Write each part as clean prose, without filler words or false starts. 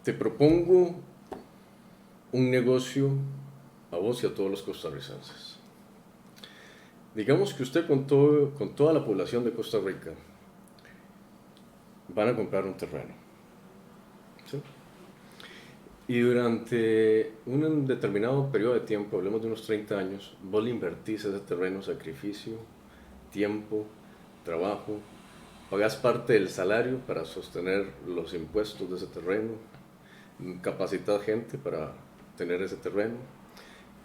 Te propongo un negocio a vos y a todos los costarricenses. Digamos que usted con toda la población de Costa Rica van a comprar un terreno. ¿Sí? Y durante un determinado periodo de tiempo, hablemos de unos 30 años, vos le invertís ese terreno, sacrificio, tiempo, trabajo, pagás parte del salario para sostener los impuestos de ese terreno, capacitas gente para tener ese terreno,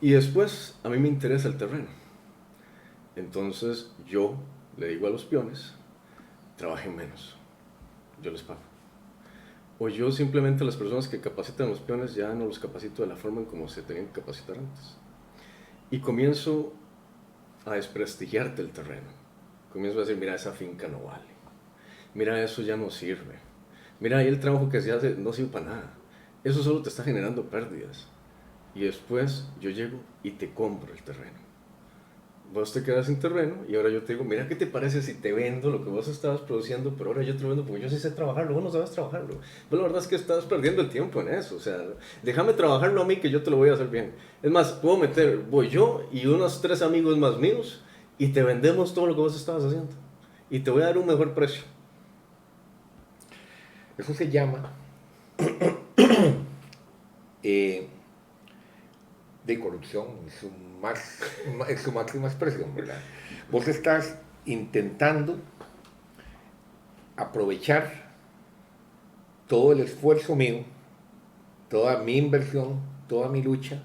y después a mí me interesa el terreno. Entonces yo le digo a los peones, trabajen menos, yo les pago. O yo simplemente a las personas que capacitan a los peones ya no los capacito de la forma en como se tenían que capacitar antes. Y comienzo a desprestigiarte el terreno. Comienzo a decir, mira, esa finca no vale. Mira, eso ya no sirve. Mira, ahí el trabajo que se hace no sirve para nada. Eso solo te está generando pérdidas. Y después yo llego y te compro el terreno. Vos te quedas sin terreno y ahora yo te digo, mira, ¿qué te parece si te vendo lo que vos estabas produciendo, pero ahora yo te lo vendo porque yo sí sé trabajarlo, vos no sabes trabajarlo? Pero la verdad es que estás perdiendo el tiempo en eso, o sea, déjame trabajarlo a mí que yo te lo voy a hacer bien. Es más, voy yo y unos 3 amigos más míos y te vendemos todo lo que vos estabas haciendo. Y te voy a dar un mejor precio. Eso se llama eh, de corrupción en su máxima expresión, ¿verdad? Vos estás intentando aprovechar todo el esfuerzo mío, toda mi inversión, toda mi lucha,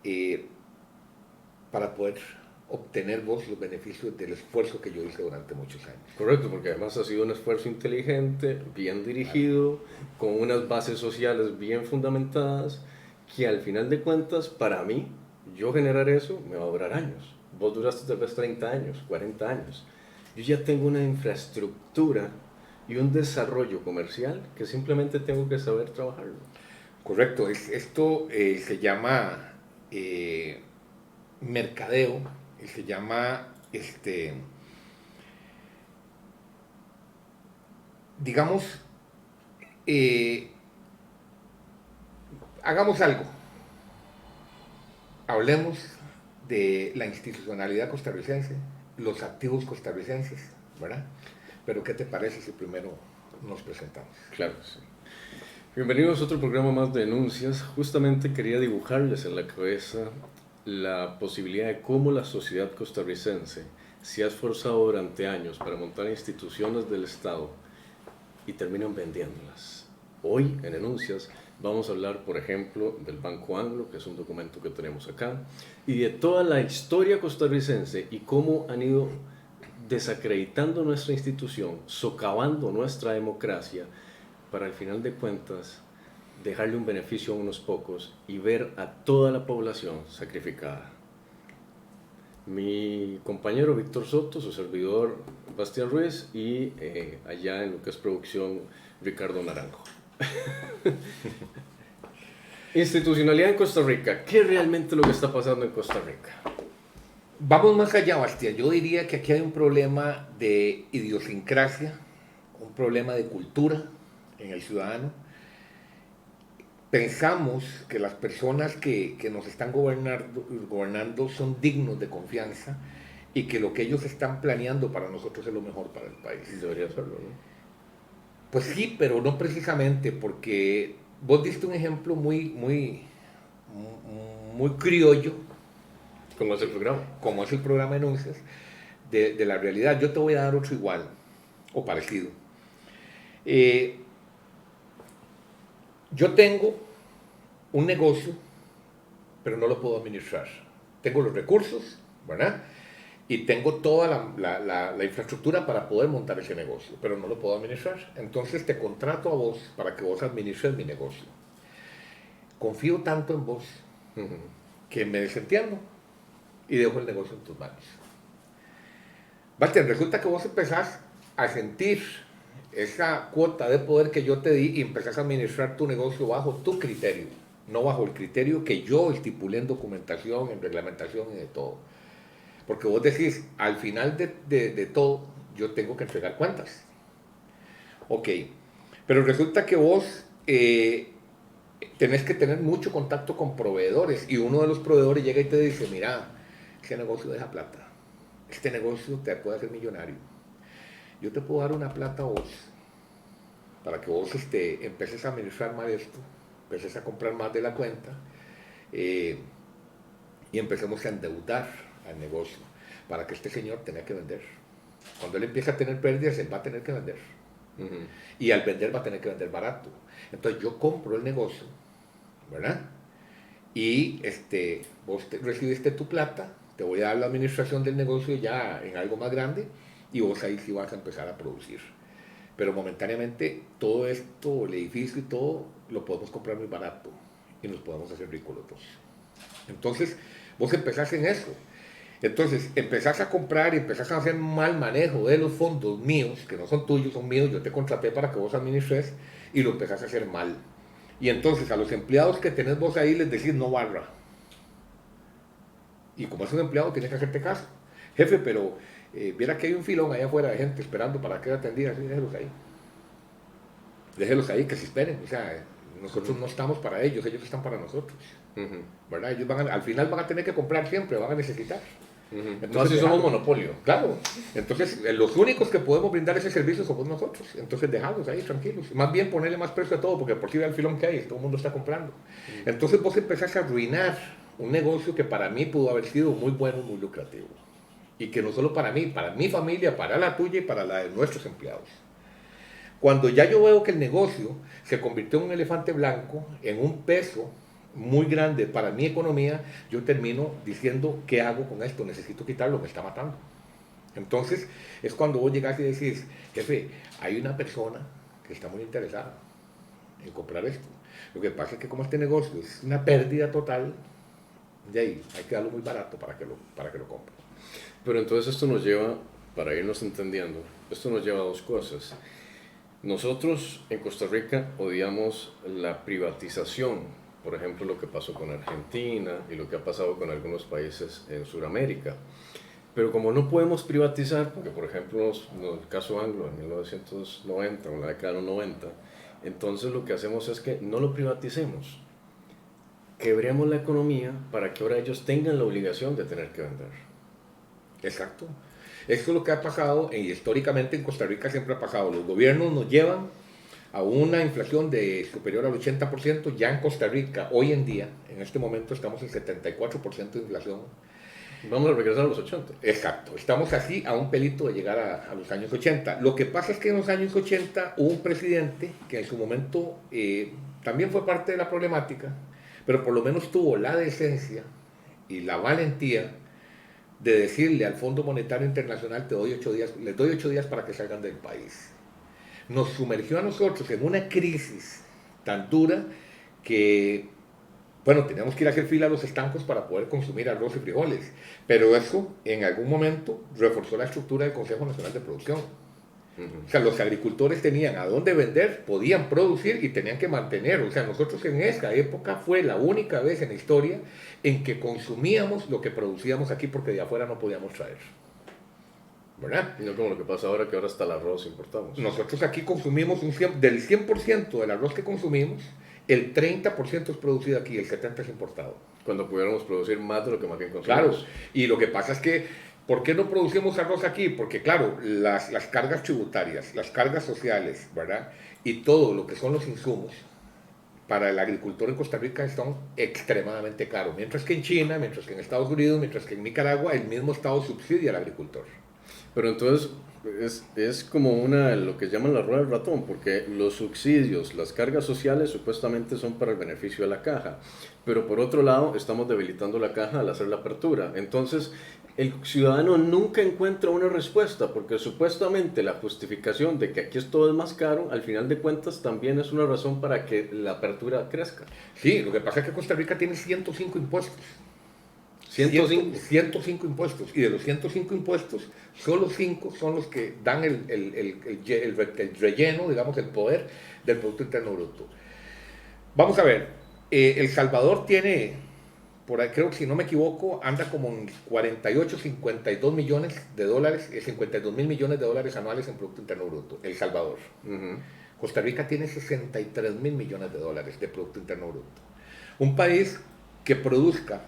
eh, para poder obtener vos los beneficios del esfuerzo que yo hice durante muchos años. Correcto, porque además ha sido un esfuerzo inteligente, bien Claro. dirigido, con unas bases sociales bien fundamentadas, que al final de cuentas, para mí, yo generar eso me va a durar años. Vos duraste tal vez 30 años, 40 años. Yo ya tengo una infraestructura y un desarrollo comercial que simplemente tengo que saber trabajarlo. Correcto, esto se llama mercadeo, se llama, digamos, eh, hagamos algo, hablemos de la institucionalidad costarricense, los activos costarricenses, ¿verdad? Pero ¿qué te parece si primero nos presentamos? Claro que sí. Bienvenidos a otro programa más de denuncias. Justamente quería dibujarles en la cabeza la posibilidad de cómo la sociedad costarricense se ha esforzado durante años para montar instituciones del Estado y terminan vendiéndolas. Hoy en denuncias vamos a hablar, por ejemplo, del Banco Anglo, que es un documento que tenemos acá, y de toda la historia costarricense y cómo han ido desacreditando nuestra institución, socavando nuestra democracia, para al final de cuentas dejarle un beneficio a unos pocos y ver a toda la población sacrificada. Mi compañero Víctor Soto, su servidor Bastián Ruiz y allá en lo que es producción Ricardo Naranjo. Institucionalidad en Costa Rica. ¿Qué es realmente lo que está pasando en Costa Rica? Vamos más allá, Bastián. Yo diría que aquí hay un problema de idiosincrasia, un problema de cultura en el ciudadano. Pensamos que las personas que nos están gobernando son dignos de confianza y que lo que ellos están planeando para nosotros es lo mejor para el país. Debería serlo, ¿no? Pues sí, pero no precisamente, porque vos diste un ejemplo muy criollo, ¿Cómo es el programa? como es el programa de anuncios, de la realidad. Yo te voy a dar otro igual o parecido. Eh, yo tengo un negocio, pero no lo puedo administrar. Tengo los recursos, ¿verdad? Y tengo toda la infraestructura para poder montar ese negocio, pero no lo puedo administrar. Entonces te contrato a vos para que vos administres mi negocio. Confío tanto en vos que me desentiendo y dejo el negocio en tus manos. Bastián, resulta que vos empezás a sentir esa cuota de poder que yo te di y empezás a administrar tu negocio bajo tu criterio, no bajo el criterio que yo estipulé en documentación, en reglamentación y de todo. Porque vos decís, al final de todo, yo tengo que entregar cuentas. Ok, pero resulta que vos tenés que tener mucho contacto con proveedores y uno de los proveedores llega y te dice, mira, ese negocio deja plata, este negocio te puede hacer millonario, yo te puedo dar una plata a vos para que vos empeces a administrar más esto, empeces a comprar más de la cuenta y empecemos a endeudar al negocio para que este señor tenga que vender. Cuando él empieza a tener pérdidas, él va a tener que vender. Uh-huh. Y al vender va a tener que vender barato. Entonces yo compro el negocio, ¿verdad? Y vos recibiste tu plata, te voy a dar la administración del negocio ya en algo más grande y vos ahí sí vas a empezar a producir. Pero momentáneamente todo esto, el edificio y todo, lo podemos comprar muy barato y nos podemos hacer ricos los dos. Entonces vos empezás en eso. Entonces empezás a comprar y empezás a hacer mal manejo de los fondos míos, que no son tuyos, son míos, yo te contraté para que vos administres, y lo empezás a hacer mal. Y entonces a los empleados que tenés vos ahí les decís no barra. Y como es un empleado tienes que hacerte caso. Jefe, pero viera que hay un filón allá afuera de gente esperando para que atendiera, así, déjelos ahí. Déjelos ahí, que se esperen. O sea, nosotros no estamos para ellos están para nosotros. Uh-huh. ¿Verdad? Ellos al final van a tener que comprar siempre, van a necesitar. Uh-huh. Entonces somos monopolio. Claro. Entonces los únicos que podemos brindar ese servicio somos nosotros. Entonces dejarlos ahí tranquilos. Más bien ponerle más precio a todo, porque por si ve el filón que hay, todo el mundo está comprando. Uh-huh. Entonces vos empezás a arruinar un negocio que para mí pudo haber sido muy bueno, muy lucrativo. Y que no solo para mí, para mi familia, para la tuya y para la de nuestros empleados. Cuando ya yo veo que el negocio se convirtió en un elefante blanco, en un peso muy grande para mi economía, yo termino diciendo, ¿qué hago con esto? Necesito quitarlo, me está matando. Entonces es cuando vos llegás y decís, jefe, hay una persona que está muy interesada en comprar esto. Lo que pasa es que como este negocio es una pérdida total, de ahí hay que darlo muy barato para que lo compre. Pero entonces esto nos lleva, para irnos entendiendo, esto nos lleva a dos cosas. Nosotros en Costa Rica odiamos la privatización, por ejemplo lo que pasó con Argentina y lo que ha pasado con algunos países en Sudamérica. Pero como no podemos privatizar, porque por ejemplo en el caso anglo en 1990 o en la década de los 90, entonces lo que hacemos es que no lo privaticemos. Quebremos la economía para que ahora ellos tengan la obligación de tener que vender. Exacto. Esto es lo que ha pasado, y históricamente en Costa Rica siempre ha pasado. Los gobiernos nos llevan a una inflación superior al 80%. Ya en Costa Rica, hoy en día, en este momento estamos en 74% de inflación. Vamos a regresar a los 80. Exacto. Estamos así a un pelito de llegar a los años 80. Lo que pasa es que en los años 80 hubo un presidente que en su momento también fue parte de la problemática, pero por lo menos tuvo la decencia y la valentía de decirle al Fondo Monetario Internacional, les doy 8 días para que salgan del país. Nos sumergió a nosotros en una crisis tan dura que, bueno, teníamos que ir a hacer fila a los estancos para poder consumir arroz y frijoles, pero eso en algún momento reforzó la estructura del Consejo Nacional de Producción. O sea, los agricultores tenían a dónde vender, podían producir y tenían que mantener. O sea, nosotros en esa época fue la única vez en la historia en que consumíamos lo que producíamos aquí porque de afuera no podíamos traer. ¿Verdad? Y no como lo que pasa ahora, que ahora hasta el arroz importamos. Nosotros aquí consumimos del 100% del arroz que consumimos, el 30% es producido aquí, el 70% es importado. Cuando pudiéramos producir más de lo que más bien consumimos. Claro, y lo que pasa es que ¿por qué no producimos arroz aquí? Porque claro, las cargas tributarias, las cargas sociales, ¿verdad? Y todo lo que son los insumos para el agricultor en Costa Rica son extremadamente caros. Mientras que en China, mientras que en Estados Unidos, mientras que en Nicaragua, el mismo Estado subsidia al agricultor. Pero entonces es como lo que llaman la rueda del ratón, porque los subsidios, las cargas sociales supuestamente son para el beneficio de la caja, pero por otro lado estamos debilitando la caja al hacer la apertura. Entonces el ciudadano nunca encuentra una respuesta, porque supuestamente la justificación de que aquí todo es más caro, al final de cuentas también es una razón para que la apertura crezca. Sí, lo que pasa es que Costa Rica tiene 105 impuestos. 105 impuestos, y de los 105 impuestos, solo 5 son los que dan el relleno, digamos, el poder del Producto Interno Bruto. Vamos a ver, El Salvador tiene, por ahí, creo que si no me equivoco, anda como en 48, 52 millones de dólares, 52 mil millones de dólares anuales en Producto Interno Bruto, El Salvador. Costa Rica tiene 63.000 millones de dólares de Producto Interno Bruto. Un país que produzca,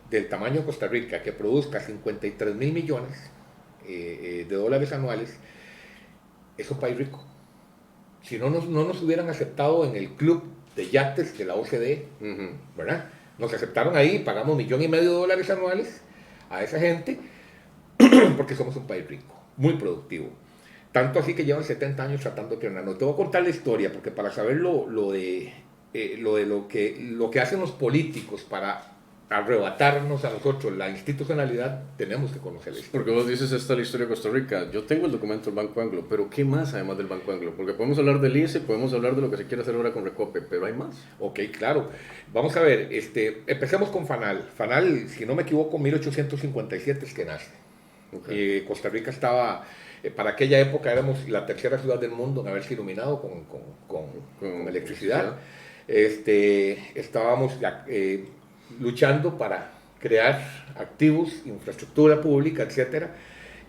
del tamaño de Costa Rica, que produzca 53.000 millones de dólares anuales, es un país rico. Si no nos hubieran aceptado en el club de yates de la OCDE, ¿verdad? Nos aceptaron ahí, pagamos $1,5 millones anuales a esa gente, porque somos un país rico, muy productivo. Tanto así que llevan 70 años tratando de crearnos. Te voy a contar la historia, porque para saber lo que hacen los políticos para arrebatarnos a nosotros la institucionalidad, tenemos que conocer la historia. Porque vos dices, esta es la historia de Costa Rica. Yo tengo el documento del Banco Anglo, pero ¿qué más además del Banco Anglo? Porque podemos hablar del ICE, podemos hablar de lo que se quiere hacer ahora con Recope, pero hay más. Ok, claro. Vamos a ver, empecemos con FANAL. FANAL, si no me equivoco, 1857 es que nace. Okay. Costa Rica estaba, para aquella época éramos la tercera ciudad del mundo en haberse iluminado con electricidad. Estábamos luchando para crear activos, infraestructura pública, etcétera,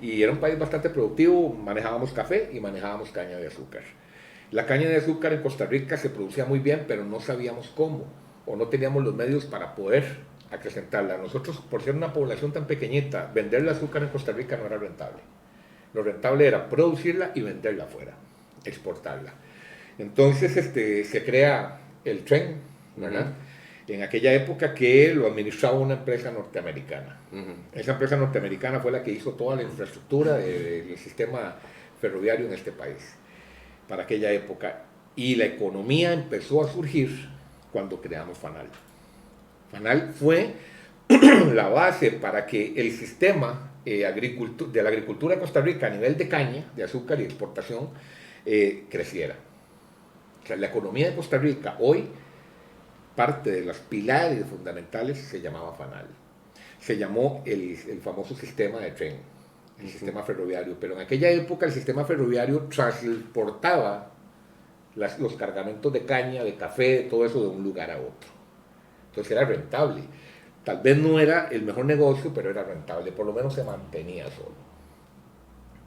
y era un país bastante productivo. Manejábamos café y manejábamos caña de azúcar. La caña de azúcar en Costa Rica se producía muy bien, pero no sabíamos cómo, o no teníamos los medios para poder acrecentarla. Nosotros, por ser una población tan pequeñita, vender el azúcar en Costa Rica no era rentable. Lo rentable era producirla y venderla afuera, exportarla. Entonces se crea el tren, ¿verdad? En aquella época, que lo administraba una empresa norteamericana. Esa empresa norteamericana fue la que hizo toda la infraestructura del sistema ferroviario en este país, para aquella época. Y la economía empezó a surgir cuando creamos FANAL. FANAL fue la base para que el sistema de la agricultura de Costa Rica a nivel de caña, de azúcar y exportación, creciera. O sea, la economía de Costa Rica hoy, parte de los pilares fundamentales, se llamaba FANAL. Se llamó el famoso sistema de tren, el sistema ferroviario, pero en aquella época el sistema ferroviario transportaba los cargamentos de caña, de café, de todo eso de un lugar a otro. Entonces era rentable. Tal vez no era el mejor negocio, pero era rentable, por lo menos se mantenía solo.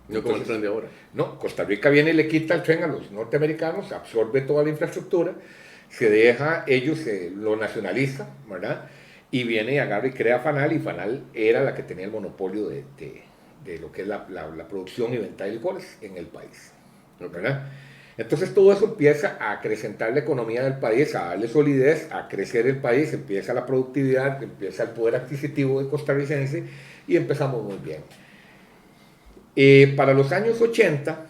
No como el tren de ahora. No, Costa Rica viene y le quita el tren a los norteamericanos, absorbe toda la infraestructura, se deja, ellos lo nacionaliza, ¿verdad? Y viene y agarra y crea FANAL, y FANAL era la que tenía el monopolio de lo que es la producción y venta de licores en el país, ¿verdad? Entonces todo eso empieza a acrecentar la economía del país, a darle solidez, a crecer el país, empieza la productividad, empieza el poder adquisitivo del costarricense, y empezamos muy bien. Para los años 70,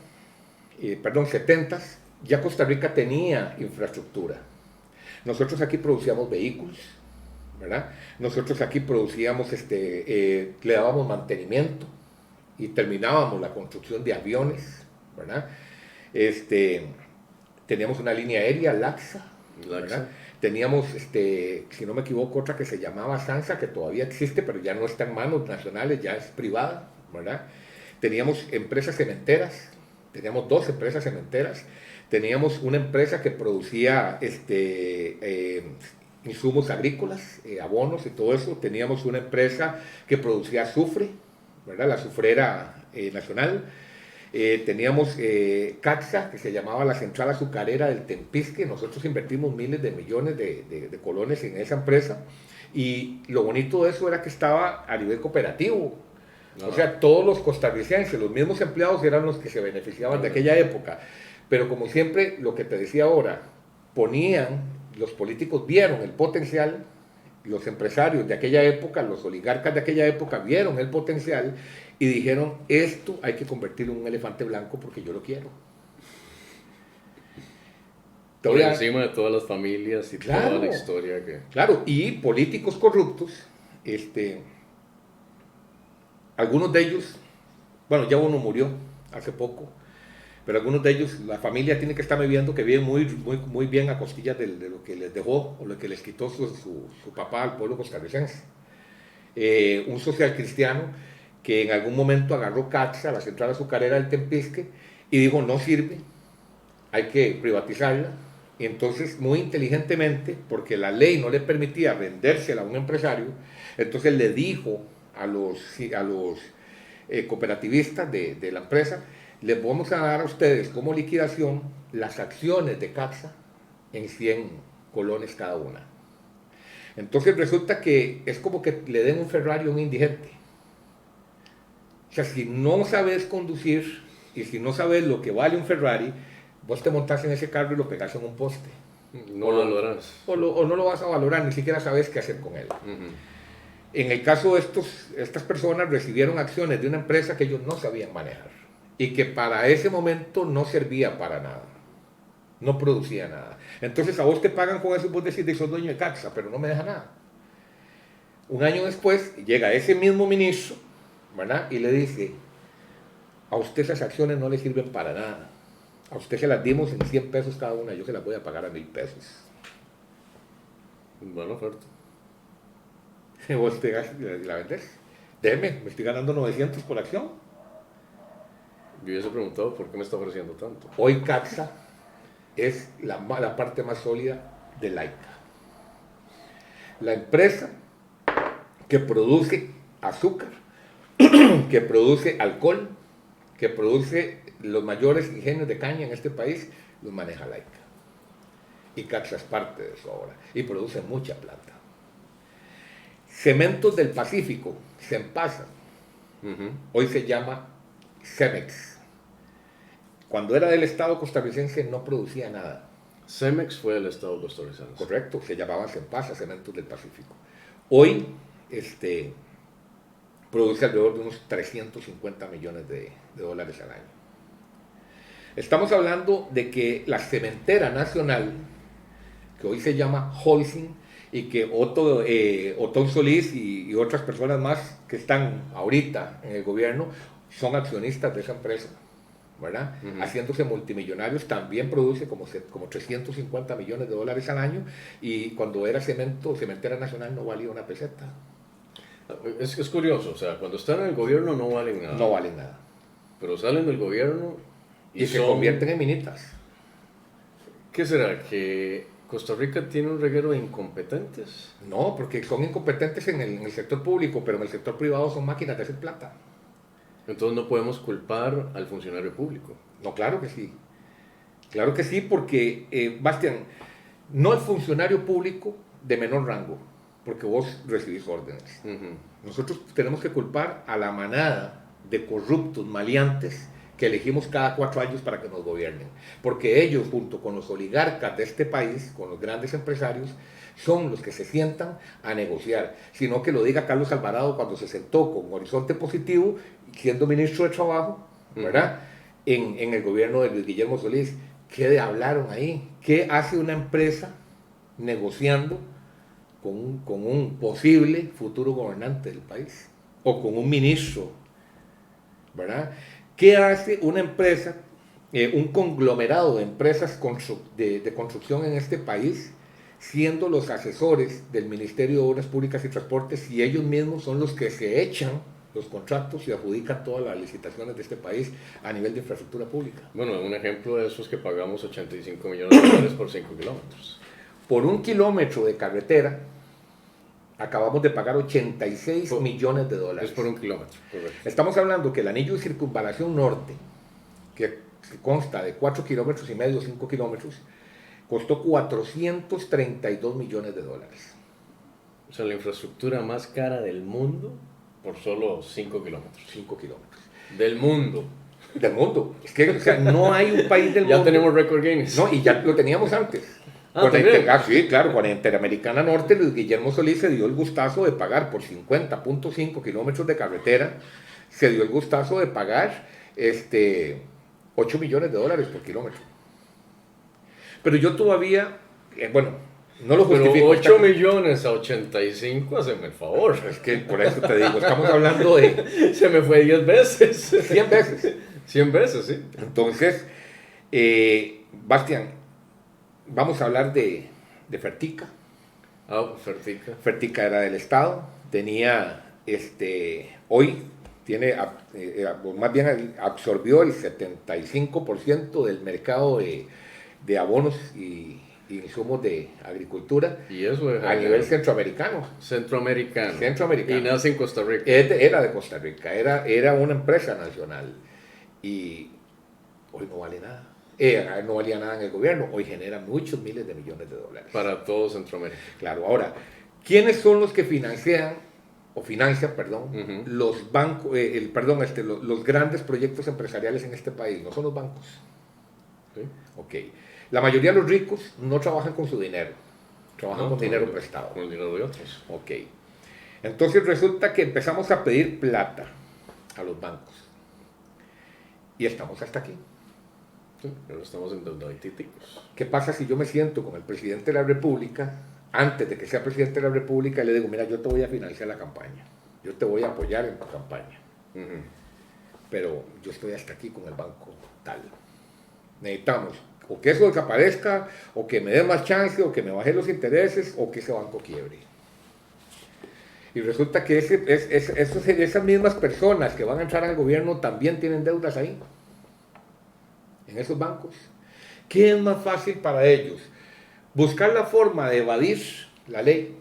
ya Costa Rica tenía infraestructura. Nosotros aquí producíamos vehículos, ¿verdad? Nosotros aquí producíamos, le dábamos mantenimiento y terminábamos la construcción de aviones, ¿verdad? Teníamos una línea aérea, LAXA, ¿verdad? Teníamos, si no me equivoco, otra que se llamaba SANSA, que todavía existe, pero ya no está en manos nacionales, ya es privada, ¿verdad? Teníamos empresas cementeras, teníamos 2 empresas cementeras, teníamos una empresa que producía insumos agrícolas, abonos y todo eso, teníamos una empresa que producía azufre, ¿verdad? La azufrera nacional. Teníamos CAXA, que se llamaba la Central Azucarera del Tempisque. Nosotros invertimos miles de millones de colones en esa empresa, y lo bonito de eso era que estaba a nivel cooperativo. O sea, todos los costarricenses, los mismos empleados, eran los que se beneficiaban de aquella época. Pero como siempre, lo que te decía ahora, los políticos vieron el potencial, los empresarios de aquella época, los oligarcas de aquella época vieron el potencial y dijeron, esto hay que convertirlo en un elefante blanco porque yo lo quiero. Por encima de todas las familias y claro, toda la historia que... Claro, y políticos corruptos, algunos de ellos, bueno, ya uno murió hace poco, pero algunos de ellos, la familia tiene que estar viviendo, que viven muy bien a costillas de lo que les dejó o lo que les quitó su papá al pueblo costarricense. Un social cristiano que en algún momento agarró CAXA, la Central Azucarera del Tempisque, y dijo, no sirve, hay que privatizarla. Y entonces, muy inteligentemente, porque la ley no le permitía vendérsela a un empresario, entonces le dijo a los cooperativistas de la empresa, les vamos a dar a ustedes como liquidación las acciones de Caxa en 100 colones cada una. Entonces resulta que es como que le den un Ferrari a un indigente. O sea, si no sabes conducir y si no sabes lo que vale un Ferrari, vos te montás en ese carro y lo pegas en un poste. No lo valorás. O no lo vas a valorar, ni siquiera sabes qué hacer con él. En el caso de estas personas recibieron acciones de una empresa que ellos no sabían manejar y que para ese momento no servía para nada, no producía nada. Entonces a vos te pagan con eso y vos decís, sos dueño de Caxa, pero no me deja nada. Un año después llega ese mismo ministro, ¿verdad? Y le dice, a usted esas acciones no le sirven para nada. A usted se las dimos en 100 pesos cada una, yo se las voy a pagar a 1000 pesos. Buena oferta. Vos te la vendes. Déjeme, me estoy ganando 900 por acción. Yo hubiese preguntado por qué me está ofreciendo tanto. Hoy Caxa es la parte más sólida de Laica. La empresa que produce azúcar, que produce alcohol, que produce los mayores ingenios de caña en este país, los maneja Laica. Y Caxa es parte de eso ahora. Y produce mucha plata. Cementos del Pacífico, Sempasa, hoy se llama Cemex. Cuando era del Estado costarricense no producía nada. Cemex fue el Estado costarricense. Correcto, se llamaba Sempasa, Cementos del Pacífico. Hoy produce alrededor de unos 350 millones de dólares al año. Estamos hablando de que la cementera nacional, que hoy se llama Holcim, y que Otón Solís y otras personas más que están ahorita en el gobierno son accionistas de esa empresa, ¿verdad? Haciéndose multimillonarios, también produce como 350 millones de dólares al año, y cuando era cementera nacional no valía una peseta. Es curioso, o sea, cuando están en el gobierno no valen nada. No valen nada. Pero salen del gobierno y se convierten en minitas. ¿Qué será? ¿Que Costa Rica tiene un reguero de incompetentes? No, porque son incompetentes en el sector público, pero en el sector privado son máquinas de hacer plata. Entonces no podemos culpar al funcionario público. No, claro que sí. Claro que sí, porque, Bastián, no el funcionario público de menor rango, porque vos recibís órdenes. Nosotros tenemos que culpar a la manada de corruptos, maleantes, que elegimos cada 4 años para que nos gobiernen. Porque ellos, junto con los oligarcas de este país, con los grandes empresarios, son los que se sientan a negociar. Sino que lo diga Carlos Alvarado cuando se sentó con Horizonte Positivo, siendo ministro de Trabajo, ¿verdad? En el gobierno de Luis Guillermo Solís. ¿Qué hablaron ahí? ¿Qué hace una empresa negociando con un posible futuro gobernante del país? O con un ministro, ¿verdad? ¿Qué hace una empresa, un conglomerado de empresas de construcción en este país, siendo los asesores del Ministerio de Obras Públicas y Transportes, y ellos mismos son los que se echan los contratos y adjudican todas las licitaciones de este país a nivel de infraestructura pública? Bueno, un ejemplo de eso es que pagamos 85 millones de dólares por 5 kilómetros. Por 1 kilómetro de carretera, acabamos de pagar 86 millones de dólares. Es por 1 kilómetro, correcto. Estamos hablando que el anillo de circunvalación norte, que consta de 4 kilómetros y medio, 5 kilómetros, costó 432 millones de dólares. O sea, la infraestructura más cara del mundo por solo 5 kilómetros. 5 kilómetros. Del mundo. Del mundo. Es que, o sea, no hay un país del mundo. Ya tenemos récord Guinness. No, y ya lo teníamos antes. Sí, claro, con Interamericana Norte, Luis Guillermo Solís se dio el gustazo de pagar por 50.5 kilómetros de carretera, se dio el gustazo de pagar 8 millones de dólares por kilómetro. Pero yo todavía, no lo justifico. Pero 8 millones a 85, hazme el favor. Es que por eso te digo, estamos hablando de... Se me fue 10 veces. 100 veces. 100 veces, sí. Entonces, Bastián, vamos a hablar de Fertica. Fertica. Fertica era del Estado, tenía, hoy tiene, más bien absorbió el 75% del mercado de abonos y insumos de agricultura. Y eso es a nivel centroamericano. Centroamericano. Centroamericano. Y nace en Costa Rica. Era de Costa Rica, era una empresa nacional. Y hoy no vale nada. No valía nada en el gobierno, hoy genera muchos miles de millones de dólares. Para todo Centroamérica. Claro, ahora, ¿quiénes son los que financian, perdón, Ujú. los bancos, los grandes proyectos empresariales en este país? No son los bancos. ¿Sí? Ok. La mayoría de los ricos no trabajan con su dinero, trabajan No, con dinero prestado. con el dinero de otros. Ok. Entonces resulta que empezamos a pedir plata a los bancos. Y estamos hasta aquí. Sí, pero estamos endeudaditos. ¿Qué pasa si yo me siento con el presidente de la República, antes de que sea presidente de la República, y le digo, mira, yo te voy a financiar la campaña, yo te voy a apoyar en tu campaña, pero yo estoy hasta aquí con el banco tal. Necesitamos o que eso desaparezca, o que me dé más chance, o que me baje los intereses, o que ese banco quiebre. Y resulta que esas mismas personas que van a entrar al gobierno también tienen deudas ahí, en esos bancos. ¿Qué es más fácil para ellos? Buscar la forma de evadir la ley,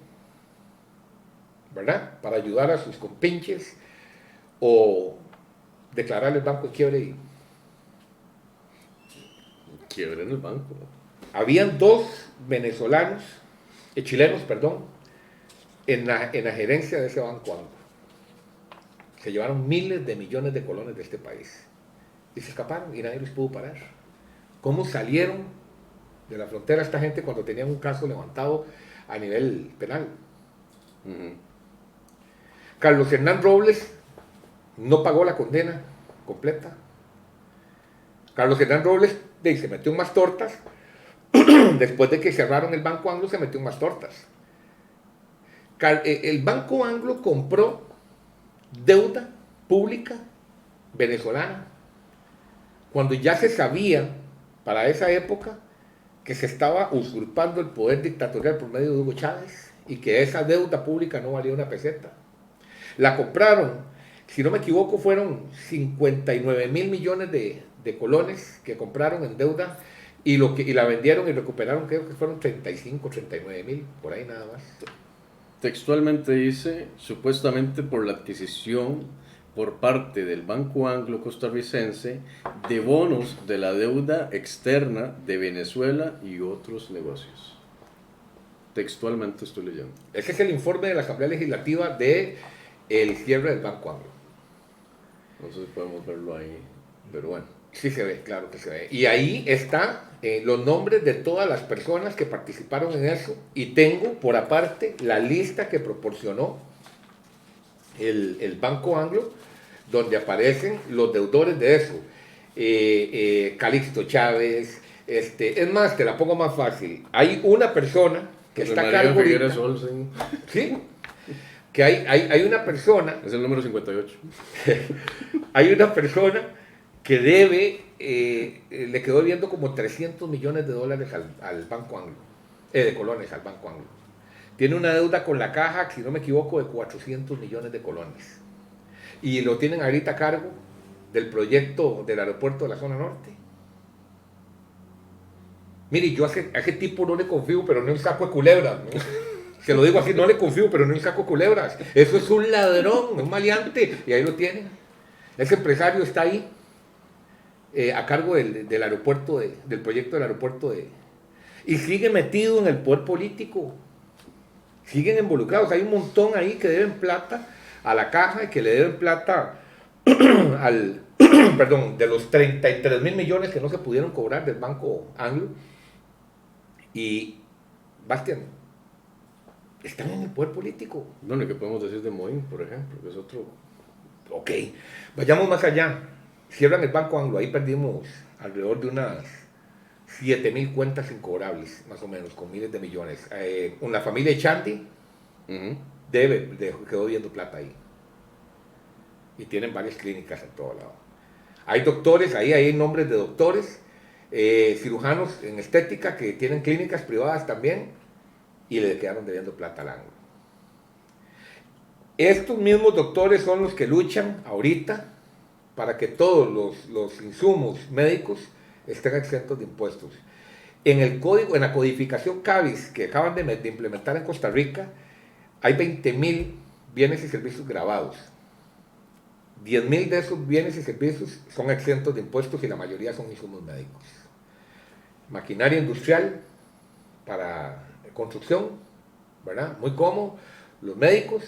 ¿verdad? Para ayudar a sus compinches, o declarar el banco en quiebre. Y Quiebre en el banco. habían dos venezolanos, chilenos, perdón, en la gerencia de ese banco anglo. Se llevaron miles de millones de colones de este país y se escaparon y nadie los pudo parar. ¿Cómo salieron de la frontera esta gente cuando tenían un caso levantado a nivel penal? Carlos Hernán Robles no pagó la condena completa. Carlos Hernán Robles se metió en más tortas. Después de que cerraron el Banco Anglo, se metió en más tortas. El Banco Anglo compró deuda pública venezolana cuando ya se sabía para esa época que se estaba usurpando el poder dictatorial por medio de Hugo Chávez y que esa deuda pública no valía una peseta. La compraron, si no me equivoco, fueron 59.000 millones de colones que compraron en deuda y la vendieron y recuperaron, creo que fueron 35, 39.000, por ahí nada más. Textualmente dice, supuestamente por la adquisición por parte del Banco Anglo Costarricense de bonos de la deuda externa de Venezuela y otros negocios. Textualmente estoy leyendo. Ese es el informe de la Asamblea Legislativa de el cierre del Banco Anglo. No sé si podemos verlo ahí, pero bueno. Sí se ve, claro que se ve. Y ahí están los nombres de todas las personas que participaron en eso. Y tengo por aparte la lista que proporcionó el Banco Anglo, donde aparecen los deudores de eso. Calixto Chávez. Es más, te la pongo más fácil. Hay una persona que está a cargo ahorita. Sí, que hay una persona. Es el número 58. Hay una persona que debe, le quedó debiendo como 300 millones de dólares al Banco Anglo, de colones al Banco Anglo. Tiene una deuda con la caja, si no me equivoco, de 400 millones de colones. Y lo tienen ahorita a cargo del proyecto del aeropuerto de la zona norte. Mire, yo a ese tipo no le confío, pero no en saco de culebras, ¿no? Se lo digo así, no le confío, pero no en saco de culebras. Eso es un ladrón, un maleante, y ahí lo tienen. Ese empresario está ahí. A cargo del aeropuerto, del proyecto del aeropuerto y sigue metido en el poder político, siguen involucrados, hay un montón ahí que deben plata a la caja y que le deben plata perdón, de los 33.000 millones que no se pudieron cobrar del Banco Anglo. Y Bastián, están en el poder político. Bueno, ¿y qué podemos decir de Moín, por ejemplo? Que es otro. Ok, vayamos más allá. Cierran el Banco Anglo, ahí perdimos alrededor de unas 7.000 cuentas incobrables, más o menos, con miles de millones. La familia Echanti quedó viendo plata ahí. Y tienen varias clínicas en todo lado. Hay doctores, ahí hay nombres de doctores, cirujanos en estética que tienen clínicas privadas también y le quedaron debiendo plata al Anglo. Estos mismos doctores son los que luchan ahorita para que todos los insumos médicos estén exentos de impuestos. En la codificación CABIS que acaban de implementar en Costa Rica, hay 20.000 bienes y servicios grabados. 10.000 de esos bienes y servicios son exentos de impuestos y la mayoría son insumos médicos. maquinaria industrial para construcción, ¿verdad? Muy cómodo. Los médicos,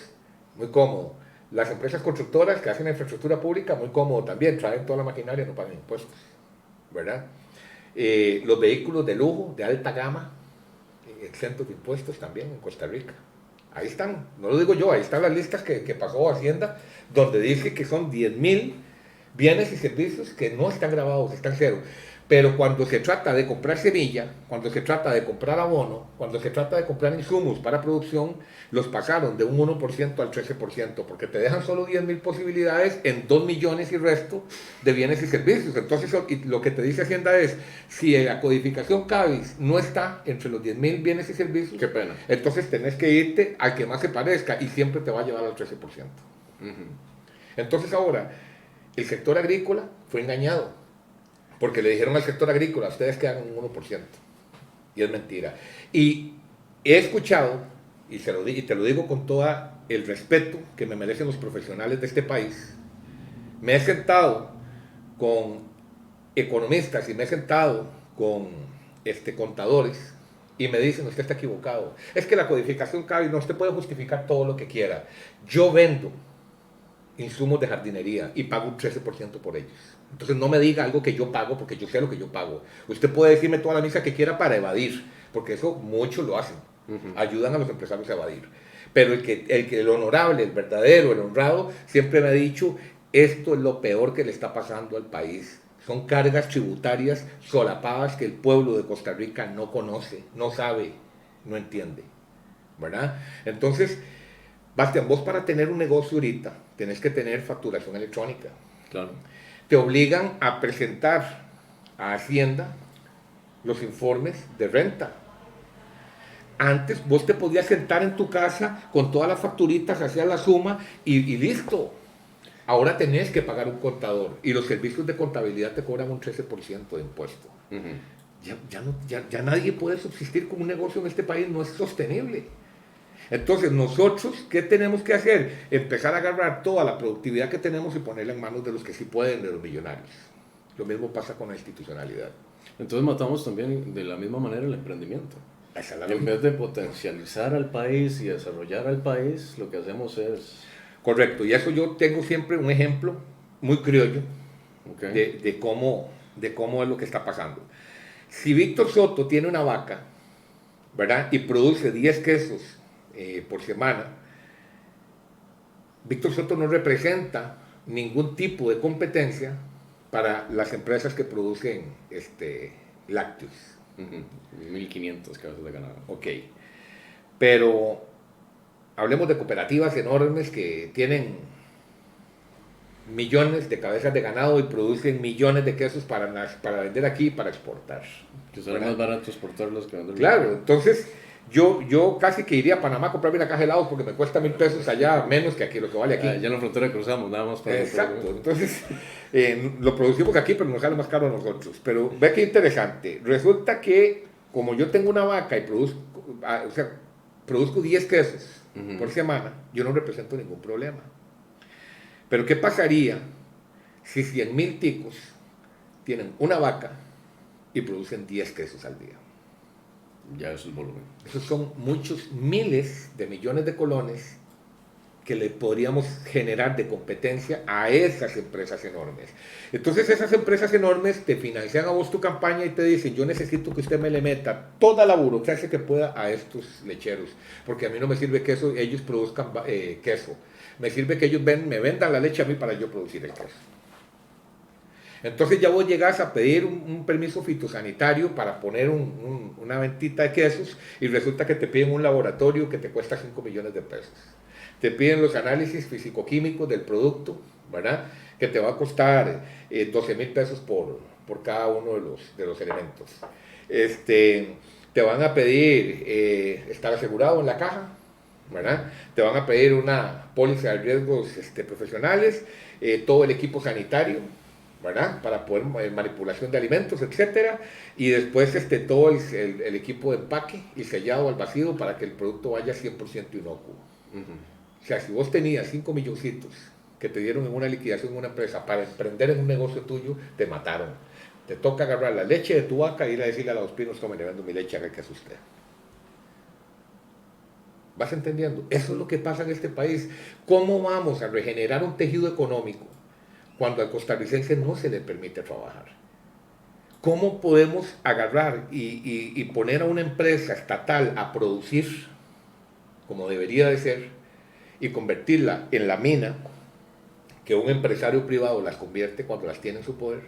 muy cómodo. Las empresas constructoras que hacen la infraestructura pública, muy cómodo también. Traen toda la maquinaria, no pagan impuestos, ¿verdad? Los vehículos de lujo, de alta gama, exentos de impuestos también en Costa Rica. Ahí están, no lo digo yo, ahí están las listas que pasó Hacienda, donde dice que son 10.000 bienes y servicios que no están grabados, están cero. Pero cuando se trata de comprar semilla, cuando se trata de comprar abono, cuando se trata de comprar insumos para producción, los pasaron de un 1% al 13%, porque te dejan solo 10.000 posibilidades en 2 millones y resto de bienes y servicios. Entonces, lo que te dice Hacienda es, si la codificación CABIS no está entre los 10.000 bienes y servicios, Qué pena. entonces tenés que irte al que más se parezca y siempre te va a llevar al 13%. Entonces ahora, el sector agrícola fue engañado. Porque le dijeron al sector agrícola, ustedes quedan en un 1%. Y es mentira. Y he escuchado, y te lo digo con todo el respeto que me merecen los profesionales de este país, me he sentado con economistas y me he sentado con contadores y me dicen, usted está equivocado. Es que la codificación CABIS, no, usted puede justificar todo lo que quiera. Yo vendo insumos de jardinería y pago un 13% por ellos. Entonces no me diga algo que yo pago porque yo sé lo que yo pago. Usted puede decirme toda la misa que quiera para evadir, porque eso muchos lo hacen. Ayudan a los empresarios a evadir. Pero el honorable, el verdadero, el honrado, siempre me ha dicho, esto es lo peor que le está pasando al país. Son cargas tributarias solapadas que el pueblo de Costa Rica no conoce, no sabe, no entiende. ¿Verdad? Entonces, Bastián, vos para tener un negocio ahorita tenés que tener facturación electrónica. Claro. Te obligan a presentar a Hacienda los informes de renta. Antes vos te podías sentar en tu casa con todas las facturitas, hacías la suma y listo. Ahora tenés que pagar un contador y los servicios de contabilidad te cobran un 13% de impuesto. Ya nadie puede subsistir con un negocio en este país, no es sostenible. Entonces, nosotros, ¿qué tenemos que hacer? Empezar a agarrar toda la productividad que tenemos y ponerla en manos de los que sí pueden, de los millonarios. Lo mismo pasa con la institucionalidad. Entonces matamos también de la misma manera el emprendimiento. En vez de potencializar al país y desarrollar al país, lo que hacemos es... Correcto, y eso yo tengo siempre un ejemplo muy criollo de cómo es lo que está pasando. Si Víctor Soto tiene una vaca, ¿verdad? Y produce 10 quesos por semana, Víctor Soto no representa ningún tipo de competencia para las empresas que producen lácteos. 1.500 cabezas de ganado. Ok, pero hablemos de cooperativas enormes que tienen millones de cabezas de ganado y producen millones de quesos para vender aquí y para exportar. Que será más barato exportarlos que venderlos. Claro, entonces yo casi que iría a Panamá a comprarme una caja de helados porque me cuesta 1.000 pesos allá menos que aquí, lo que vale aquí. Ya en la frontera cruzamos, nada más para... Exacto, entonces lo producimos aquí pero nos sale más caro a nosotros. Pero ve qué interesante, resulta que como yo tengo una vaca y produzco 10 quesos por semana, yo no represento ningún problema. Pero ¿qué pasaría si 100.000 ticos tienen una vaca y producen 10 quesos al día? Ya eso es el volumen. Esos son muchos miles de millones de colones que le podríamos generar de competencia a esas empresas enormes. Entonces esas empresas enormes te financian a vos tu campaña y te dicen, yo necesito que usted me le meta toda la burocracia que pueda a estos lecheros, porque a mí no me sirve que ellos produzcan queso, me sirve que ellos me vendan la leche a mí para yo producir el queso. Entonces ya vos llegás a pedir un permiso fitosanitario para poner una ventita de quesos y resulta que te piden un laboratorio que te cuesta 5 millones de pesos. Te piden los análisis físico-químicos del producto, ¿verdad? Que te va a costar 12.000 pesos por cada uno de los elementos. Te van a pedir estar asegurado en la caja, ¿verdad? Te van a pedir una póliza de riesgos profesionales, todo el equipo sanitario, ¿verdad? Para poder manipulación de alimentos, etcétera, y después todo el equipo de empaque y sellado al vacío para que el producto vaya 100% inocuo. O sea, si vos tenías 5 milloncitos que te dieron en una liquidación en una empresa para emprender en un negocio tuyo, te mataron. Te toca agarrar la leche de tu vaca e ir a decirle a los pinos cómo le vendo mi leche, haga que es usted. ¿Vas entendiendo? Eso es lo que pasa en este país. ¿Cómo vamos a regenerar un tejido económico cuando al costarricense no se le permite trabajar? ¿Cómo podemos agarrar y poner a una empresa estatal a producir como debería de ser y convertirla en la mina que un empresario privado las convierte cuando las tiene en su poder?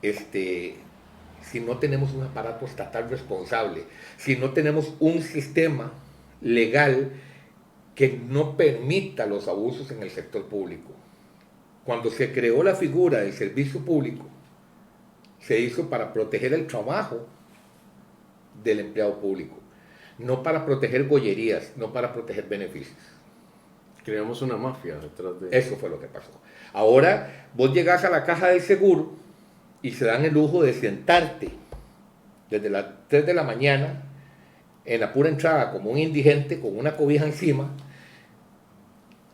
Si no tenemos un aparato estatal responsable, si no tenemos un sistema legal que no permita los abusos en el sector público. Cuando se creó la figura del servicio público, se hizo para proteger el trabajo del empleado público, no para proteger gollerías, no para proteger beneficios. Creamos una mafia detrás de... Eso fue lo que pasó. Ahora vos llegás a la caja del seguro y se dan el lujo de sentarte desde las 3 de la mañana en la pura entrada como un indigente con una cobija encima,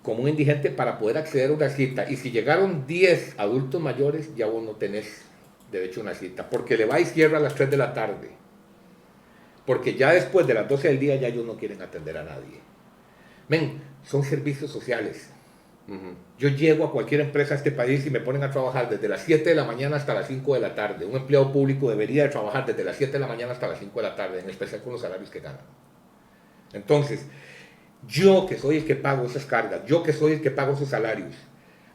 como un indigente para poder acceder a una cita. Y si llegaron 10 adultos mayores, ya vos no tenés derecho a una cita, porque le va y cierra a las 3 de la tarde. Porque ya después de las 12 del día ya ellos no quieren atender a nadie. Men, son servicios sociales. Yo llego a cualquier empresa de este país y me ponen a trabajar desde las 7 de la mañana hasta las 5 de la tarde. Un empleado público debería de trabajar desde las 7 de la mañana hasta las 5 de la tarde, en especial con los salarios que ganan. Entonces, yo que soy el que pago esas cargas, yo que soy el que pago esos salarios,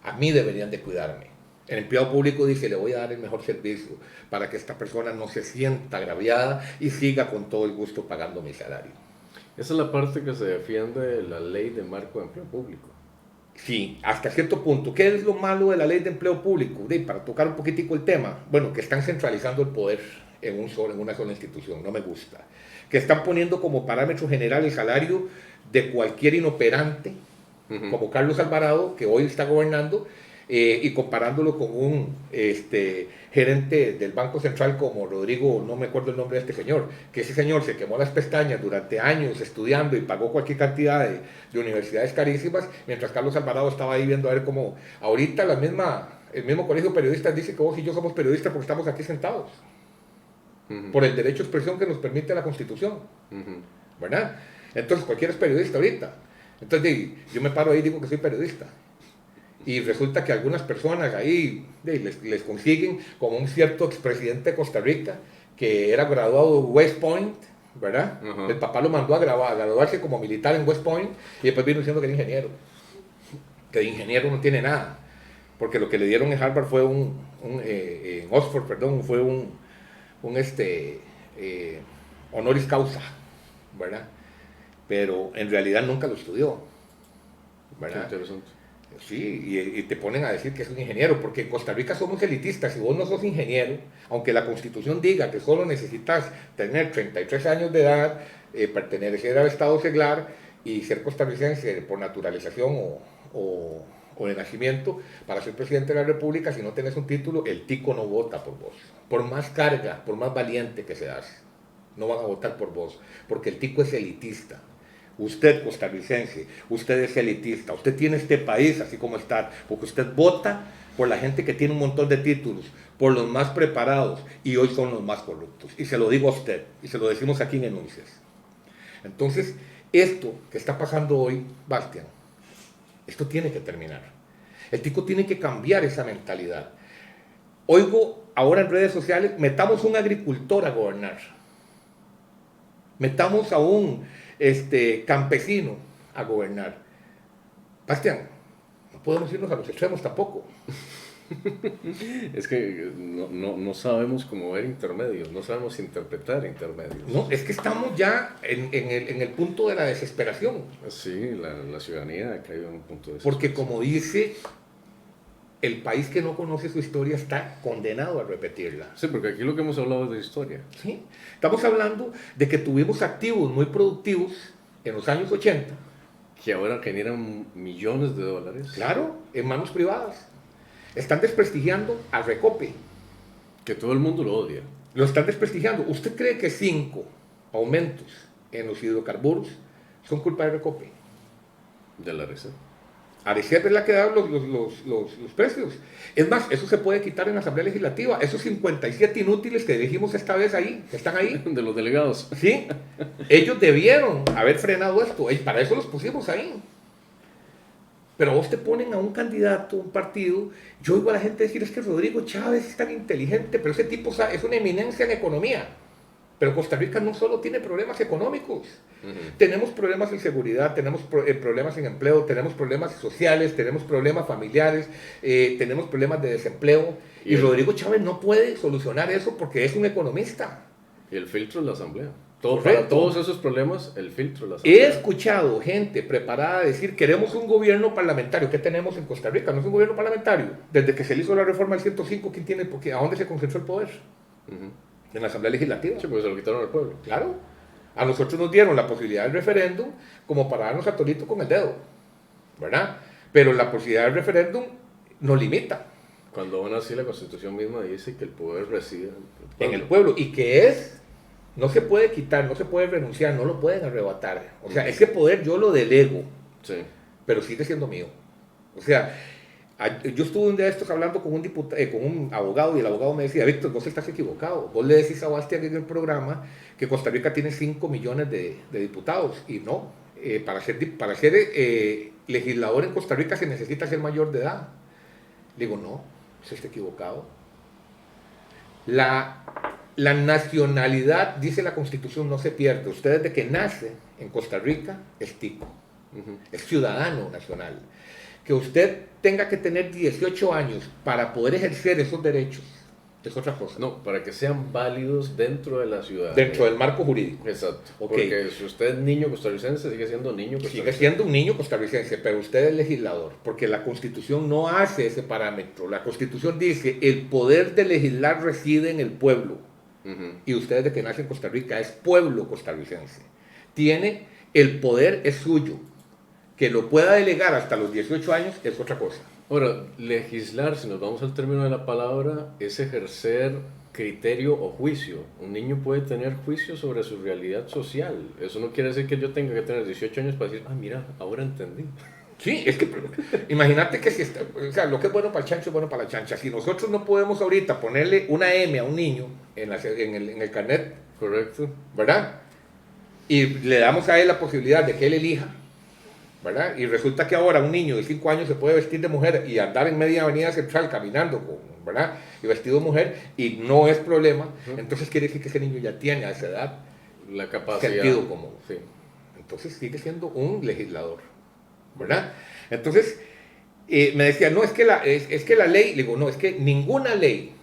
a mí deberían de cuidarme. El empleado público dice, le voy a dar el mejor servicio para que esta persona no se sienta agraviada y siga con todo el gusto pagando mi salario. Esa es la parte que se defiende de la ley de marco de empleo público. Sí, hasta cierto punto. ¿Qué es lo malo de la ley de empleo público? Para tocar un poquitico el tema, bueno, que están centralizando el poder en una sola institución, no me gusta. Que están poniendo como parámetro general el salario de cualquier inoperante, como Carlos Alvarado, que hoy está gobernando, y comparándolo con un gerente del Banco Central como Rodrigo, no me acuerdo el nombre de este señor, que ese señor se quemó las pestañas durante años estudiando y pagó cualquier cantidad de universidades carísimas, mientras Carlos Alvarado estaba ahí viendo a ver cómo ahorita el mismo colegio de periodistas dice que vos y yo somos periodistas porque estamos aquí sentados, por el derecho de expresión que nos permite la Constitución, ¿verdad? Entonces cualquiera es periodista ahorita. Entonces yo me paro ahí y digo que soy periodista. Y resulta que algunas personas ahí les consiguen, como un cierto expresidente de Costa Rica, que era graduado de West Point, ¿verdad? El papá lo mandó a graduarse como militar en West Point y después vino diciendo que era ingeniero. Que de ingeniero no tiene nada. Porque lo que le dieron en Harvard fue en Oxford, perdón, fue un honoris causa, ¿verdad? Pero en realidad nunca lo estudió, ¿verdad? Qué interesante. Sí, y te ponen a decir que es un ingeniero, porque en Costa Rica somos elitistas. Si vos no sos ingeniero, aunque la Constitución diga que solo necesitas tener 33 años de edad, pertenecer al Estado seglar y ser costarricense por naturalización o de nacimiento para ser presidente de la República, si no tenés un título, el tico no vota por vos. Por más carga, por más valiente que seas, no van a votar por vos, porque el tico es elitista. Usted, costarricense, usted es elitista, usted tiene este país así como está, porque usted vota por la gente que tiene un montón de títulos, por los más preparados, y hoy son los más corruptos. Y se lo digo a usted, y se lo decimos aquí en Enuncias. Entonces, esto que está pasando hoy, Bastián, esto tiene que terminar. El tico tiene que cambiar esa mentalidad. Oigo ahora en redes sociales, metamos un agricultor a gobernar. Metamos a un campesino a gobernar. Bastián, no podemos irnos a los extremos tampoco. Es que no sabemos cómo ver intermedios, no sabemos interpretar intermedios. No, es que estamos ya en el punto de la desesperación. Sí, la ciudadanía ha caído en un punto de desesperación. Porque como dice, el país que no conoce su historia está condenado a repetirla. Sí, porque aquí lo que hemos hablado es de historia. ¿Sí? Estamos hablando de que tuvimos activos muy productivos en los años 80. Que ahora generan millones de dólares. Claro, en manos privadas. Están desprestigiando al Recope. Que todo el mundo lo odia. Lo están desprestigiando. ¿Usted cree que 5 aumentos en los hidrocarburos son culpa del Recope? De la reserva. Arecep es la que da los precios. Es más, eso se puede quitar en la Asamblea Legislativa. Esos 57 inútiles que dijimos esta vez ahí, que están ahí. De los delegados. Sí, ellos debieron haber frenado esto. Para eso los pusimos ahí. Pero vos te ponen a un candidato, un partido. Yo oigo a la gente decir, es que Rodrigo Chávez es tan inteligente, pero ese tipo es una eminencia en economía. Pero Costa Rica no solo tiene problemas económicos, tenemos problemas en seguridad, tenemos problemas en empleo, tenemos problemas sociales, tenemos problemas familiares, tenemos problemas de desempleo. Y Rodrigo Chávez no puede solucionar eso porque es un economista. Y el filtro es la Asamblea. Para todos esos problemas, el filtro es la He Asamblea. escuchado gente preparada decir, queremos un gobierno parlamentario. ¿Qué tenemos en Costa Rica? No es un gobierno parlamentario. Desde que se le hizo la reforma del 105, ¿quién tiene? Porque ¿a dónde se concentró el poder? En la Asamblea Legislativa. Sí, porque se lo quitaron al pueblo. Claro. A nosotros nos dieron la posibilidad del referéndum como para darnos a tolito con el dedo, ¿verdad? Pero la posibilidad del referéndum nos limita. Cuando aún así la Constitución misma dice que el poder reside en el pueblo y que no se puede quitar, no se puede renunciar, no lo pueden arrebatar. O sea, ese poder yo lo delego, sí, pero sigue siendo mío. O sea, yo estuve un día de estos hablando con un abogado y el abogado me decía, Víctor, vos estás equivocado. Vos le decís a Bastián en el programa que Costa Rica tiene 5 millones de diputados y no. Para ser legislador en Costa Rica se necesita ser mayor de edad. Le digo, no, se está equivocado. La nacionalidad, dice la Constitución, no se pierde. Usted desde que nace en Costa Rica es tico, es ciudadano nacional. Que usted tenga que tener 18 años para poder ejercer esos derechos es otra cosa. No, para que sean válidos dentro de la ciudad. Dentro del marco jurídico. Exacto. Okay. Porque si usted es niño costarricense, sigue siendo niño costarricense. Sigue siendo un niño costarricense, pero usted es legislador, porque la Constitución no hace ese parámetro. La Constitución dice, el poder de legislar reside en el pueblo. Y usted desde que nace en Costa Rica es pueblo costarricense. Tiene, el poder es suyo. Que lo pueda delegar hasta los 18 años es otra cosa. Ahora, legislar, si nos vamos al término de la palabra, es ejercer criterio o juicio. Un niño puede tener juicio sobre su realidad social. Eso no quiere decir que yo tenga que tener 18 años para decir, mira, ahora entendí. Sí, es que imagínate que si o sea, lo que es bueno para el chancho es bueno para la chancha. Si nosotros no podemos ahorita ponerle una M a un niño en el carnet, correcto, ¿verdad? Y le damos a él la posibilidad de que él elija, ¿verdad? Y resulta que ahora un niño de 5 años se puede vestir de mujer y andar en media avenida central caminando, ¿verdad? Y vestido de mujer y no es problema. Entonces quiere decir que ese niño ya tiene a esa edad la capacidad, sentido común. Sí. Entonces sigue siendo un legislador, ¿verdad? Entonces me decía, no, es que la ley, le digo, no, es que ninguna ley,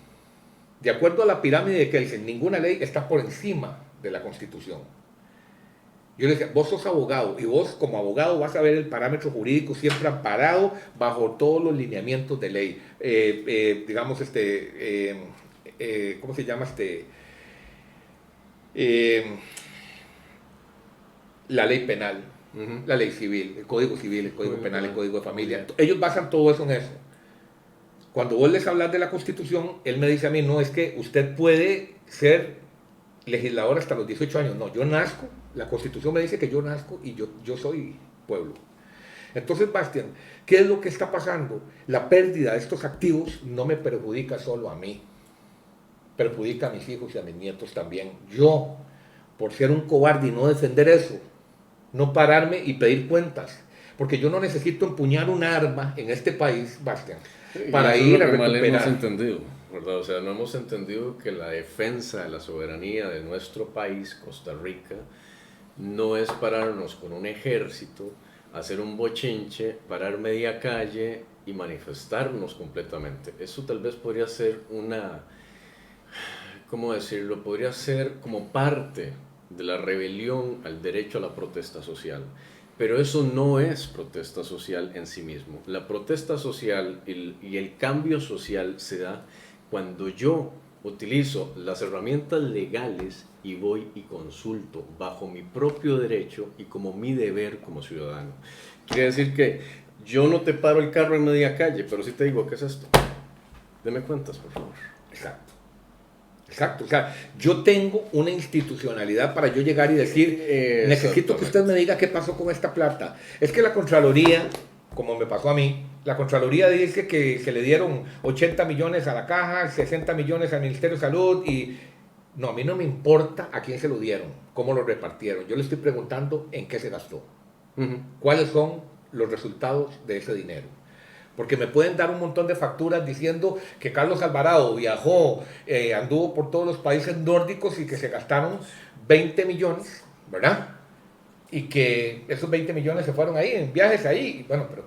de acuerdo a la pirámide de Kelsen, ninguna ley está por encima de la Constitución. Yo le decía, vos sos abogado y vos como abogado vas a ver el parámetro jurídico siempre amparado bajo todos los lineamientos de ley. Digamos, ¿cómo se llama la ley penal, la ley civil, el código civil, el código penal, el código de familia. Ellos basan todo eso en eso. Cuando vos les hablas de la Constitución, él me dice a mí, no, es que usted puede ser legislador hasta los 18 años. No, yo nazco, la Constitución me dice que yo nazco y yo soy pueblo. Entonces, Bastián, ¿qué es lo que está pasando? La pérdida de estos activos no me perjudica solo a mí, perjudica a mis hijos y a mis nietos también. Yo, por ser un cobarde y no defender eso, no pararme y pedir cuentas, porque yo no necesito empuñar un arma en este país, Bastián, para ir a recuperar. Hemos entendido, ¿verdad? O sea, no hemos entendido que la defensa de la soberanía de nuestro país, Costa Rica, no es pararnos con un ejército, hacer un bochinche, parar media calle y manifestarnos completamente. Eso tal vez podría ser ¿cómo decirlo? Podría ser como parte de la rebelión al derecho a la protesta social. Pero eso no es protesta social en sí mismo. La protesta social y el cambio social se da cuando yo utilizo las herramientas legales y voy y consulto bajo mi propio derecho y como mi deber como ciudadano. Quiere decir que yo no te paro el carro en media calle, pero sí te digo, ¿qué es esto? Deme cuentas, por favor. Exacto. Exacto, o sea, yo tengo una institucionalidad para yo llegar y decir, necesito que usted me diga qué pasó con esta plata. Es que la Contraloría como me pasó a mí. La Contraloría dice que se le dieron 80 millones a la Caja, 60 millones al Ministerio de Salud y... No, a mí no me importa a quién se lo dieron, cómo lo repartieron. Yo le estoy preguntando en qué se gastó. ¿Cuáles son los resultados de ese dinero? Porque me pueden dar un montón de facturas diciendo que Carlos Alvarado viajó, anduvo por todos los países nórdicos y que se gastaron 20 millones, ¿verdad? Y que esos 20 millones se fueron ahí, en viajes ahí. Bueno, pero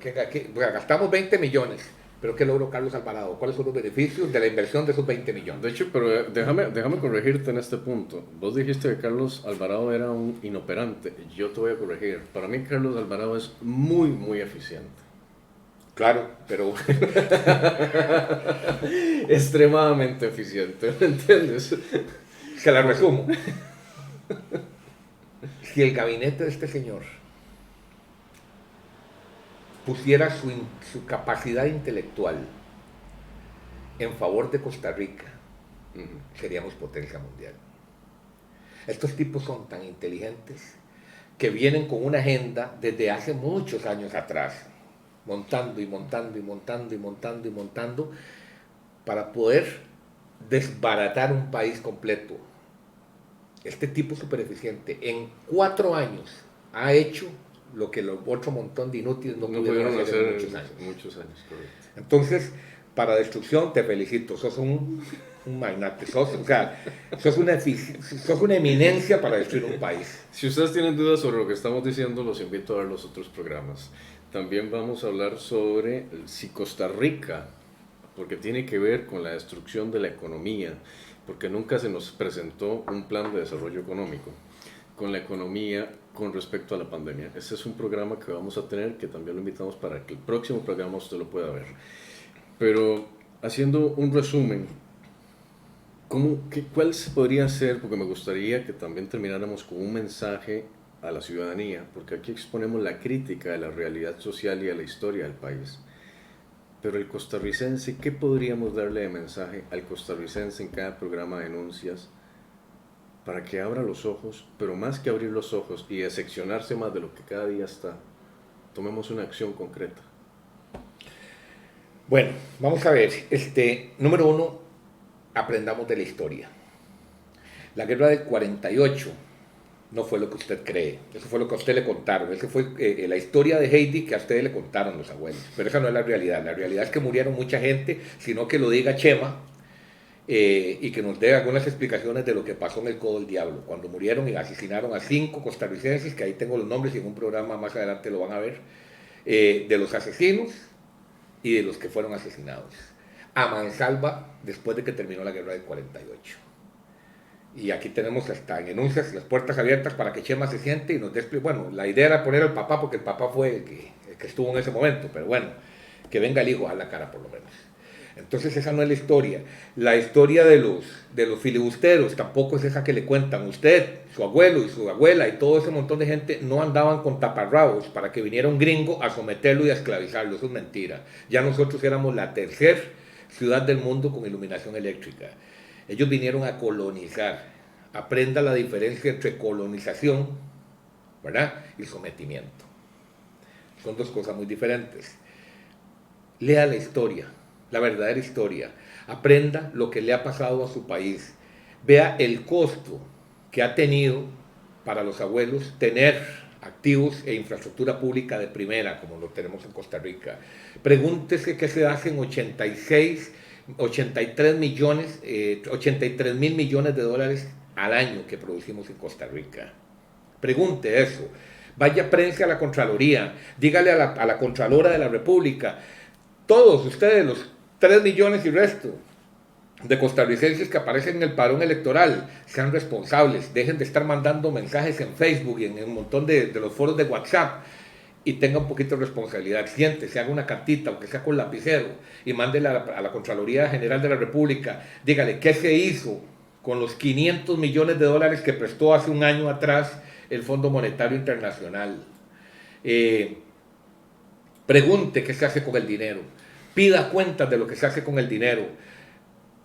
bueno, gastamos 20 millones. ¿Pero qué logró Carlos Alvarado? ¿Cuáles son los beneficios de la inversión de esos 20 millones? De hecho, pero déjame corregirte en este punto. Vos dijiste que Carlos Alvarado era un inoperante. Yo te voy a corregir. Para mí Carlos Alvarado es muy, muy eficiente. Claro, pero... Extremadamente eficiente, ¿me entiendes? Se la resumo. Si el gabinete de este señor pusiera su capacidad intelectual en favor de Costa Rica, seríamos potencia mundial. Estos tipos son tan inteligentes que vienen con una agenda desde hace muchos años atrás, montando y montando y montando y montando y montando para poder desbaratar un país completo. Este tipo súper eficiente en 4 años ha hecho lo que los otro montón de inútiles no pudieron hacer en muchos años. Correcto. Entonces, para destrucción te felicito, sos un magnate, sos una eminencia para destruir un país. Si ustedes tienen dudas sobre lo que estamos diciendo, los invito a ver los otros programas. También vamos a hablar sobre si Costa Rica, porque tiene que ver con la destrucción de la economía, porque nunca se nos presentó un plan de desarrollo económico con la economía con respecto a la pandemia. Ese es un programa que vamos a tener, que también lo invitamos para que el próximo programa usted lo pueda ver. Pero haciendo un resumen, ¿cuál podría ser? Porque me gustaría que también termináramos con un mensaje a la ciudadanía, porque aquí exponemos la crítica de la realidad social y a la historia del país. Pero el costarricense, ¿qué podríamos darle de mensaje al costarricense en cada programa de denuncias para que abra los ojos, pero más que abrir los ojos y decepcionarse más de lo que cada día está, tomemos una acción concreta? Bueno, vamos a ver. Número 1, aprendamos de la historia. La guerra del 48 no fue lo que usted cree, eso fue lo que a usted le contaron, esa fue la historia de Heidi que a usted le contaron los abuelos, pero esa no es la realidad es que murieron mucha gente, sino que lo diga Chema y que nos dé algunas explicaciones de lo que pasó en el Codo del Diablo, cuando murieron y asesinaron a 5 costarricenses, que ahí tengo los nombres y en un programa más adelante lo van a ver, de los asesinos y de los que fueron asesinados, a mansalva después de que terminó la guerra del 48. Y aquí tenemos hasta en denuncias las puertas abiertas para que Chema se siente y nos dé. Bueno, la idea era poner al papá porque el papá fue el que estuvo en ese momento, pero bueno, que venga el hijo a la cara por lo menos. Entonces esa no es la historia. La historia de los filibusteros tampoco es esa que le cuentan. Usted, su abuelo y su abuela y todo ese montón de gente no andaban con taparrabos para que viniera un gringo a someterlo y a esclavizarlo. Eso es mentira. Ya nosotros éramos la tercera ciudad del mundo con iluminación eléctrica. Ellos vinieron a colonizar. Aprenda la diferencia entre colonización, ¿verdad?, y sometimiento. Son dos cosas muy diferentes. Lea la historia, la verdadera historia. Aprenda lo que le ha pasado a su país. Vea el costo que ha tenido para los abuelos tener activos e infraestructura pública de primera, como lo tenemos en Costa Rica. Pregúntese qué se hace en 83 mil millones de dólares al año que producimos en Costa Rica. Pregunte eso. Vaya, prensa a la Contraloría, dígale a la Contralora de la República, todos ustedes, los 3 millones y resto de costarricenses que aparecen en el padrón electoral, sean responsables, dejen de estar mandando mensajes en Facebook y en un montón de los foros de WhatsApp, y tenga un poquito de responsabilidad. Siéntese, haga una cartita, aunque sea con lapicero, y mándela a la Contraloría General de la República. Dígale qué se hizo con los 500 millones de dólares que prestó hace un año atrás el Fondo Monetario Internacional. Pregunte qué se hace con el dinero. Pida cuentas de lo que se hace con el dinero.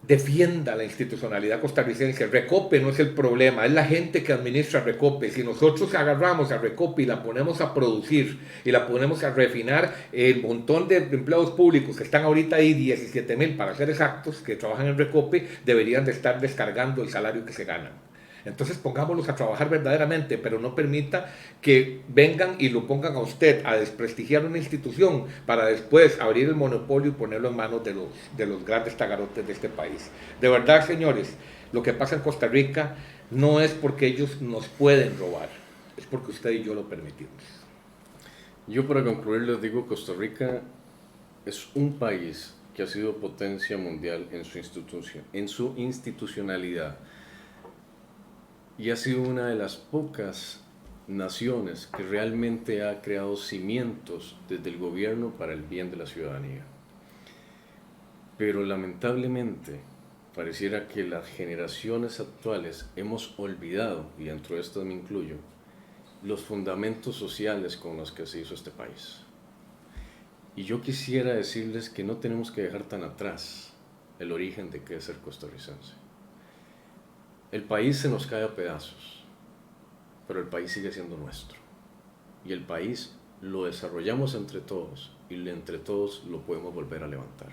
defienda la institucionalidad costarricense. Recope no es el problema, es la gente que administra Recope. Si nosotros agarramos a Recope y la ponemos a producir y la ponemos a refinar, el montón de empleados públicos que están ahorita ahí, 17,000 para ser exactos, que trabajan en Recope, deberían de estar descargando el salario que se ganan. Entonces pongámoslos a trabajar verdaderamente, pero no permita que vengan y lo pongan a usted a desprestigiar una institución para después abrir el monopolio y ponerlo en manos de los grandes tagarotes de este país. De verdad, señores, lo que pasa en Costa Rica no es porque ellos nos pueden robar, es porque usted y yo lo permitimos. Yo para concluir les digo, Costa Rica es un país que ha sido potencia mundial en su institucionalidad. Y ha sido una de las pocas naciones que realmente ha creado cimientos desde el gobierno para el bien de la ciudadanía. Pero lamentablemente pareciera que las generaciones actuales hemos olvidado, y dentro de estas me incluyo, los fundamentos sociales con los que se hizo este país. Y yo quisiera decirles que no tenemos que dejar tan atrás el origen de qué es ser costarricense. El país se nos cae a pedazos, pero el país sigue siendo nuestro. Y el país lo desarrollamos entre todos y entre todos lo podemos volver a levantar.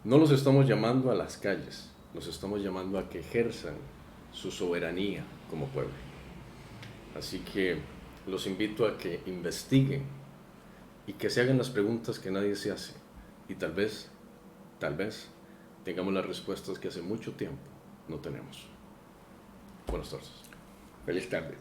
No los estamos llamando a las calles, los estamos llamando a que ejerzan su soberanía como pueblo. Así que los invito a que investiguen y que se hagan las preguntas que nadie se hace. Y tal vez, tengamos las respuestas que hace mucho tiempo no tenemos. Buenas tardes. Feliz tarde.